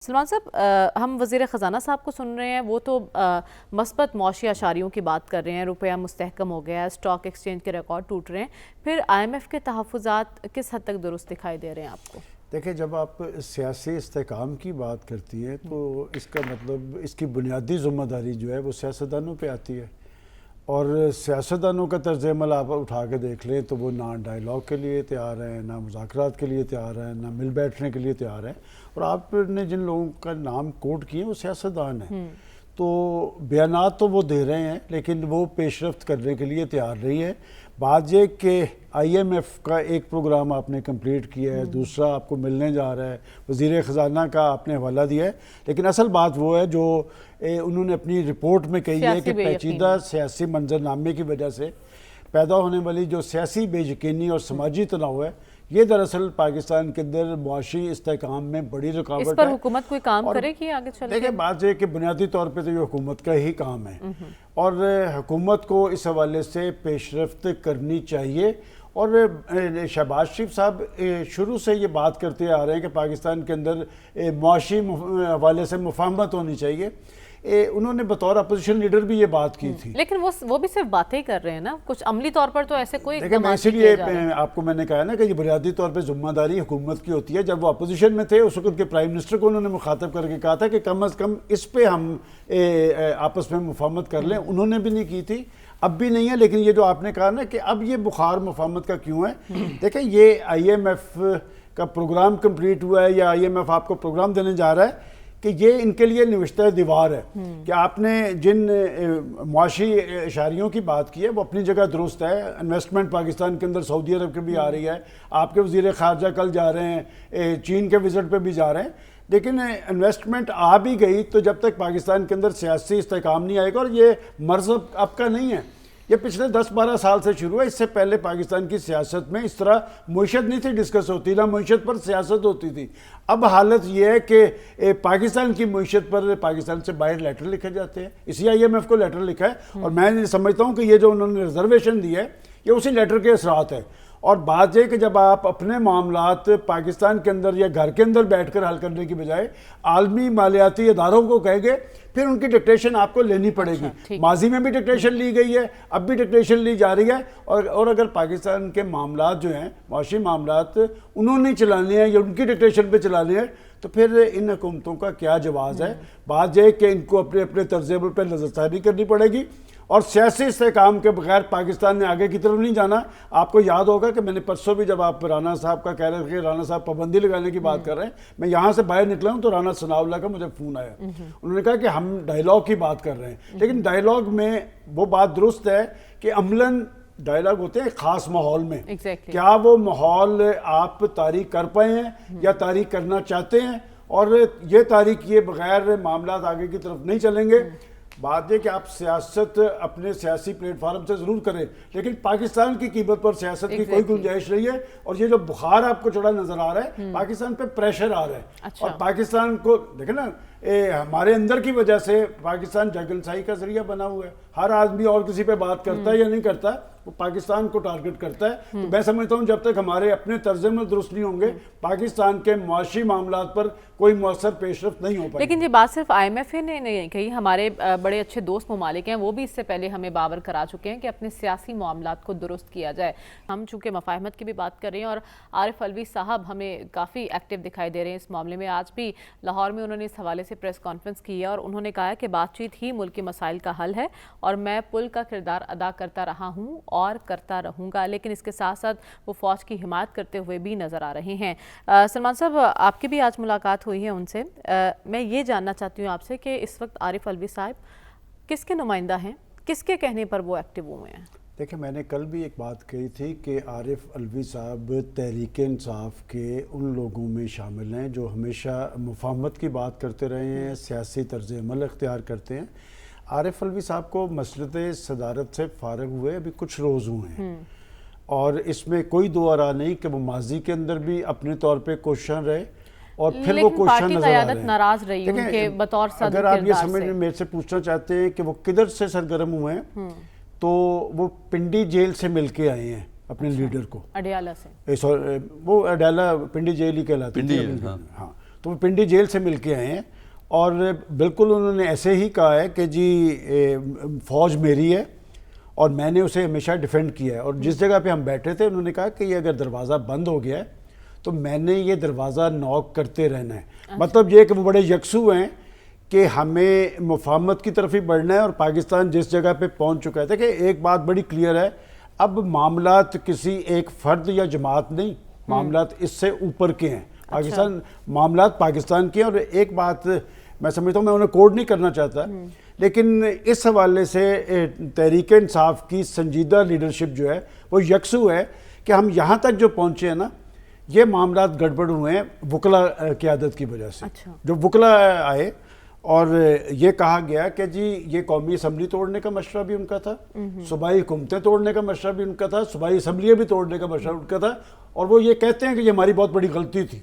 سلمان صاحب، ہم وزیر خزانہ صاحب کو سن رہے ہیں، وہ تو مثبت معاشی اشاریوں کی بات کر رہے ہیں، روپیہ مستحکم ہو گیا ہے، اسٹاک ایکسچینج کے ریکارڈ ٹوٹ رہے ہیں، پھر آئی ایم ایف کے تحفظات کس حد تک درست دکھائی دے رہے ہیں آپ کو؟ دیکھیں، جب آپ سیاسی استحکام کی بات کرتی ہیں تو اس کا مطلب اس کی بنیادی ذمہ داری جو ہے وہ سیاستدانوں پہ آتی ہے، اور سیاستدانوں کا طرز عمل آپ اٹھا کے دیکھ لیں تو وہ نہ ڈائیلاگ کے لیے تیار ہیں، نہ مذاکرات کے لیے تیار ہیں، نہ مل بیٹھنے کے لیے تیار ہیں، اور آپ نے جن لوگوں کا نام کوٹ کیے وہ سیاستدان ہیں، تو بیانات تو وہ دے رہے ہیں لیکن وہ پیش رفت کرنے کے لیے تیار نہیں ہے۔ بات یہ کہ آئی ایم ایف کا ایک پروگرام آپ نے کمپلیٹ کیا ہے، دوسرا آپ کو ملنے جا رہا ہے، وزیر خزانہ کا آپ نے حوالہ دیا ہے، لیکن اصل بات وہ ہے جو انہوں نے اپنی رپورٹ میں کہی ہے کہ پیچیدہ سیاسی منظرنامے کی وجہ سے پیدا ہونے والی جو سیاسی بے یقینی اور سماجی تناؤ ہے، یہ دراصل پاکستان کے اندر معاشی استحکام میں بڑی رکاوٹ ہے۔ اس پر حکومت کوئی کام کرے گی آگے چل کے؟ دیکھیں، بات یہ کہ بنیادی طور پہ تو یہ حکومت کا ہی کام ہے، اور حکومت کو اس حوالے سے پیش رفت کرنی چاہیے، اور شہباز شریف صاحب شروع سے یہ بات کرتے آ رہے ہیں کہ پاکستان کے اندر معاشی حوالے سے مفاہمت ہونی چاہیے۔ انہوں نے بطور اپوزیشن لیڈر بھی یہ بات کی تھی، لیکن وہ بھی صرف باتیں کر رہے ہیں نا، کچھ عملی طور پر تو ایسے کوئی دیکھیں، میں اسی لیے آپ کو میں نے کہا نا کہ یہ بنیادی طور پہ ذمہ داری حکومت کی ہوتی ہے۔ جب وہ اپوزیشن میں تھے اس وقت کے پرائم منسٹر کو انہوں نے مخاطب کر کے کہا تھا کہ کم از کم اس پہ ہم آپس میں مفاہمت کر لیں، انہوں نے بھی نہیں کی تھی، اب بھی نہیں ہے۔ لیکن یہ جو آپ نے کہا نا کہ اب یہ بخار مفاہمت کا کیوں ہے، دیکھیں یہ آئی ایم ایف کا پروگرام کمپلیٹ ہوا ہے، یا آئی ایم ایف آپ کو پروگرام دینے جا رہا ہے، کہ یہ ان کے لیے نوشتہ دیوار ہے کہ آپ نے جن معاشی اشاریوں کی بات کی ہے وہ اپنی جگہ درست ہے۔ انویسٹمنٹ پاکستان کے اندر سعودی عرب کے بھی آ رہی ہے، آپ کے وزیر خارجہ کل جا رہے ہیں، چین کے وزٹ پہ بھی جا رہے ہیں، لیکن انویسٹمنٹ آ بھی گئی تو جب تک پاکستان کے اندر سیاسی استحکام نہیں آئے گا، اور یہ مرض اب کا نہیں ہے، یہ پچھلے 10-12 سال سے شروع ہے۔ اس سے پہلے پاکستان کی سیاست میں اس طرح معیشت نہیں تھی ڈسکس ہوتی، نہ معیشت پر سیاست ہوتی تھی۔ اب حالت یہ ہے کہ پاکستان کی معیشت پر پاکستان سے باہر لیٹر لکھے جاتے ہیں، اسی آئی ایم ایف کو لیٹر لکھا ہے، اور میں سمجھتا ہوں کہ یہ جو انہوں نے ریزرویشن دی ہے یہ اسی لیٹر کے اثرات ہے۔ اور بات یہ کہ جب آپ اپنے معاملات پاکستان کے اندر یا گھر کے اندر بیٹھ کر حل کرنے کی بجائے عالمی مالیاتی اداروں کو کہیں گے، پھر ان کی ڈکٹیشن آپ کو لینی پڑے گی۔ ماضی میں بھی ڈکٹیشن لی گئی ہے، اب بھی ڈکٹیشن لی جا رہی ہے، اور اگر پاکستان کے معاملات جو ہیں، معاشی معاملات، انہوں نے چلانے ہیں یا ان کی ڈکٹیشن پہ چلانے ہیں، تو پھر ان حکومتوں کا کیا جواز ہے؟ بات یہ کہ ان کو اپنے اپنے طرز عمل پہ نظر ثانی کرنی پڑے گی، اور سیاسی استحکام کے بغیر پاکستان نے آگے کی طرف نہیں جانا۔ آپ کو یاد ہوگا کہ میں نے پرسوں بھی جب آپ رانا صاحب کا کہہ رہے تھے کہ رانا صاحب پابندی لگانے کی بات کر رہے ہیں، میں یہاں سے باہر نکلا ہوں تو رانا ثناء اللہ کا مجھے فون آیا، انہوں نے کہا کہ ہم ڈائیلاگ کی بات کر رہے ہیں، لیکن ڈائیلاگ میں وہ بات درست ہے کہ عملاً ڈائیلاگ ہوتے ہیں ایک خاص ماحول میں، کیا وہ ماحول آپ تاریخ کر پائے ہیں یا تاریخ کرنا چاہتے ہیں، اور یہ تاریخ کیے بغیر معاملات آگے کی طرف نہیں چلیں گے۔ بات یہ کہ آپ سیاست اپنے سیاسی پلیٹ فارم سے ضرور کریں، لیکن پاکستان کی قیمت پر سیاست کی کوئی گنجائش نہیں ہے، اور یہ جو بخار آپ کو چڑھا نظر آ رہا ہے، پاکستان پہ پریشر آ رہا ہے، اور پاکستان کو دیکھیں نا، ہمارے اندر کی وجہ سے پاکستان جگنسائی کا ذریعہ بنا ہوا ہے، ہر آدمی اور کسی پہ بات کرتا ہے یا نہیں کرتا، وہ پاکستان کو ٹارگٹ کرتا ہے۔ تو میں سمجھتا ہوں جب تک ہمارے اپنے طرز عمل درست نہیں ہوں گے، پاکستان کے معاشی معاملات پر کوئی مؤثر پیش رفت نہیں ہو پائے گی۔ لیکن یہ بات صرف آئی ایم ایف نے نہیں کہی، ہمارے بڑے اچھے دوست ممالک ہیں، وہ بھی اس سے پہلے ہمیں باور کرا چکے ہیں کہ اپنے سیاسی معاملات کو درست کیا جائے۔ ہم چونکہ مفاہمت کی بھی بات کر رہے ہیں، اور عارف الوی صاحب ہمیں کافی ایکٹیو دکھائی دے رہے ہیں اس معاملے میں۔ آج بھی لاہور میں انہوں نے اس حوالے سے پریس کانفرنس کی ہے، اور انہوں نے کہا کہ بات چیت ہی ملک کے مسائل کا حل ہے، اور میں پل کا کردار ادا کرتا رہا ہوں اور کرتا رہوں گا، لیکن اس کے ساتھ ساتھ وہ فوج کی حمایت کرتے ہوئے بھی نظر آ رہے ہیں۔ سلمان صاحب، آپ کی بھی آج ملاقات ہوئی ہے ان سے، میں یہ جاننا چاہتی ہوں آپ سے کہ اس وقت عارف الوی صاحب کس کے نمائندہ ہیں، کس کے کہنے پر وہ ایکٹیو ہوئے ہیں؟ دیکھیں، میں نے کل بھی ایک بات کہی تھی کہ عارف الوی صاحب تحریک انصاف کے ان لوگوں میں شامل ہیں جو ہمیشہ مفاہمت کی بات کرتے رہے ہیں، سیاسی طرز عمل اختیار کرتے ہیں۔ عارف الوی صاحب کو مسلط صدارت سے فارغ ہوئے ابھی کچھ روز ہوئے ہیں، اور اس میں کوئی دو آرا نہیں کہ وہ ماضی کے اندر بھی اپنے طور پہ کوشاں رہے، اور پھر وہ کوشاں نظر آ رہے ہیں۔ ناراض رہی ان کے بطور صدر اگر آپ یہ سمجھ میرے سے پوچھنا چاہتے ہیں کہ وہ کدھر سے سرگرم ہوئے ہیں، تو وہ پنڈی جیل سے مل کے آئے ہیں اپنے لیڈر کو، اڈیالہ سے، وہ اڈیالہ پنڈی جیل ہی کہلاتی ہے، ہاں، تو وہ پنڈی جیل سے مل کے آئے ہیں اور بالکل انہوں نے ایسے ہی کہا ہے کہ جی فوج میری ہے اور میں نے اسے ہمیشہ ڈیفینڈ کیا ہے، اور جس جگہ پہ ہم بیٹھے تھے انہوں نے کہا کہ یہ اگر دروازہ بند ہو گیا ہے تو میں نے یہ دروازہ نوک کرتے رہنا ہے۔ مطلب یہ کہ وہ بڑے یکسو ہیں کہ ہمیں مفاہمت کی طرف ہی بڑھنا ہے، اور پاکستان جس جگہ پہ پہنچ چکا ہے کہ ایک بات بڑی کلیئر ہے، اب معاملات کسی ایک فرد یا جماعت نہیں، معاملات اس سے اوپر کے ہیں۔ پاکستان معاملات پاکستان کے ہیں، اور ایک بات میں سمجھتا ہوں، میں انہیں کوڈ نہیں کرنا چاہتا، لیکن اس حوالے سے تحریک انصاف کی سنجیدہ لیڈرشپ جو ہے وہ یکسو ہے کہ ہم یہاں تک جو پہنچے ہیں نا، یہ معاملات گڑبڑ ہوئے ہیں وکلا قیادت کی وجہ سے۔ جو وکلا آئے اور یہ کہا گیا کہ جی یہ قومی اسمبلی توڑنے کا مشورہ بھی ان کا تھا، صوبائی حکومتیں توڑنے کا مشورہ بھی ان کا تھا، صوبائی اسمبلیاں بھی توڑنے کا مشورہ ان کا تھا، اور وہ یہ کہتے ہیں کہ یہ ہماری بہت بڑی غلطی تھی،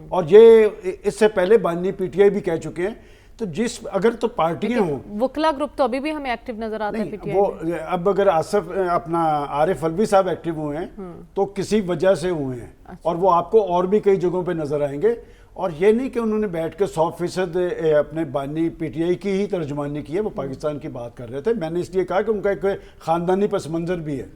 اور یہ اس سے پہلے بانی پی ٹی آئی بھی کہہ چکے ہیں۔ تو جس اگر تو پارٹیاں ہوں، وکلا گروپ تو ابھی بھی ہمیں ایکٹیو نظر آتا ہے پی ٹی آئی وہ اب اگر اپنا عارف الوی صاحب ایکٹیو ہوئے ہیں تو کسی وجہ سے ہوئے ہیں، اور وہ آپ کو اور بھی کئی جگہوں پہ نظر آئیں گے، اور یہ نہیں کہ انہوں نے بیٹھ کے 100% اپنے بانی پی ٹی آئی کی ہی ترجمانی کی ہے، وہ پاکستان کی بات کر رہے تھے۔ میں نے اس لیے کہا کہ ان کا ایک خاندانی پس منظر بھی ہے،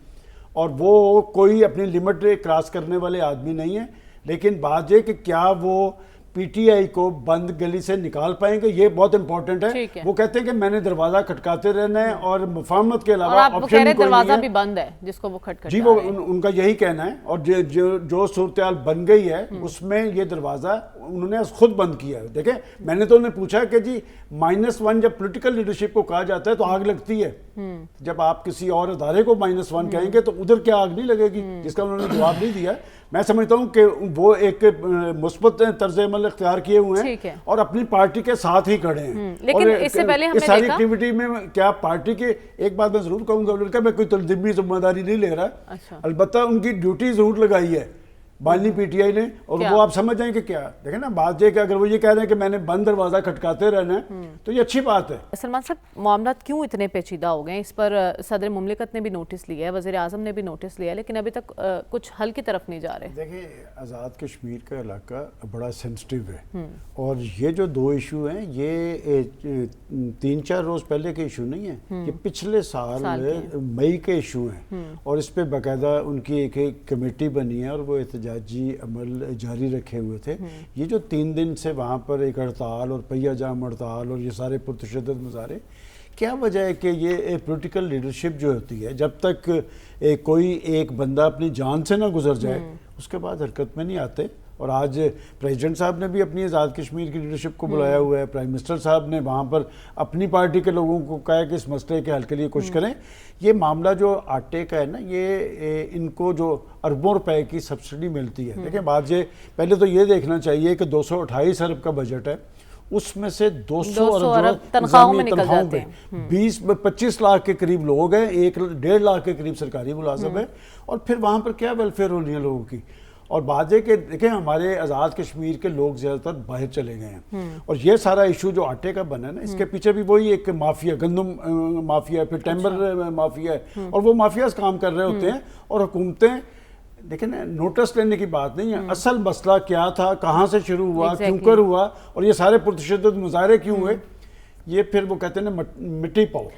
اور وہ کوئی اپنی لمٹ کراس کرنے والے آدمی نہیں ہیں، لیکن بات یہ کہ کیا وہ پی ٹی آئی کو بند گلی سے نکال پائیں گے، یہ بہت امپورٹنٹ ہے۔ وہ کہتے ہیں کہ میں نے دروازہ کھٹکاتے رہنا ہے اور مفاہمت کے علاوہ آپشن نہیں، دروازہ بھی بند ہے جس کو وہ کھٹکھٹا جی، وہ ان کا یہی کہنا ہے، اور جو صورتحال بن گئی ہے اس میں یہ دروازہ انہوں نے خود بند کیا ہے۔ دیکھیں، میں نے تو انہیں پوچھا کہ جی -1 جب پولیٹیکل لیڈرشپ کو کہا جاتا ہے تو آگ لگتی ہے، جب آپ کسی اور ادارے کو -1 کہیں گے تو ادھر کیا آگ نہیں لگے گی، جس کا انہوں نے جواب نہیں دیا۔ میں سمجھتا ہوں کہ وہ ایک مثبت طرز عمل اختیار کیے ہوئے ہیں اور اپنی پارٹی کے ساتھ ہی کھڑے ہیں، لیکن اس سے پہلے ہم نے اس ساری ایکٹیویٹی میں کیا پارٹی کے ایک بات میں ضرور کہوں گا، میں کوئی تنظیمی ذمہ داری نہیں لے رہا، البتہ ان کی ڈیوٹی ضرور لگائی ہے بانی پی ٹی آئی نے، اور وہ آپ سمجھ جائیں کہ کیا دیکھیں نا، بات یہ کہ اگر وہ یہ کہہ رہے ہیں کہ میں نے بند دروازہ کھٹکاتے رہنا ہے تو یہ اچھی بات ہے۔ سلمان صاحب، معاملات کیوں اتنے پیچیدہ ہو گئے؟ اس پر صدر مملکت نے بھی نوٹس لیا ہے، وزیر اعظم نے بھی نوٹس لیا ہے، لیکن ابھی تک کچھ حل کی طرف نہیں جا رہے۔ دیکھیں، آزاد کشمیر کا علاقہ بڑا سینسٹیو ہے، اور یہ جو 2 ایشو ہیں یہ 3-4 روز پہلے کے ایشو نہیں ہیں، یہ پچھلے سال مئی کے ایشو ہیں، اور اس پہ باقاعدہ ان کی ایک کمیٹی بنی ہے اور وہ احتجاجی عمل جاری رکھے ہوئے تھے۔ یہ جو 3 دن سے وہاں پر ایک ہڑتال اور پہیہ جام ہڑتال اور یہ سارے پرتشدد مظاہرے، کیا وجہ ہے کہ یہ پولیٹیکل لیڈرشپ جو ہوتی ہے، جب تک کوئی ایک بندہ اپنی جان سے نہ گزر جائے اس کے بعد حرکت میں نہیں آتے۔ اور آج پریزیڈنٹ صاحب نے بھی اپنی آزاد کشمیر کی لیڈرشپ کو بلایا ہوا ہے، پرائم منسٹر صاحب نے وہاں پر اپنی پارٹی کے لوگوں کو کہا ہے کہ اس مسئلے کے حل کے لیے کوشش کریں۔ یہ معاملہ جو آٹے کا ہے نا، یہ ان کو جو اربوں روپے کی سبسڈی ملتی ہے، دیکھیں بات یہ پہلے تو یہ دیکھنا چاہیے کہ 228 ارب کا بجٹ ہے، اس میں سے 200 ارب تنخواہوں میں نکل جاتے ہیں، 20-25 لاکھ کے قریب لوگ ہیں، 1.5 لاکھ کے قریب سرکاری ملازم ہیں، اور پھر وہاں پر کیا ویلفیئر ہونی ہے لوگوں کی۔ اور بات ہے کہ دیکھیں، ہمارے آزاد کشمیر کے لوگ زیادہ تر باہر چلے گئے ہیں، اور یہ سارا ایشو جو آٹے کا بنا ہے نا، اس کے پیچھے بھی وہی ایک مافیا، گندم مافیا، پھر ٹیمبر مافیا ہے، اور وہ مافیاز کام کر رہے ہوتے ہیں، اور حکومتیں دیکھیں نا، نوٹس لینے کی بات نہیں ہے، اصل مسئلہ کیا تھا، کہاں سے شروع ہوا، کیوں کر ہوا، اور یہ سارے پرتشدد مظاہرے کیوں ہوئے، یہ پھر وہ کہتے ہیں نا مٹی پاؤ۔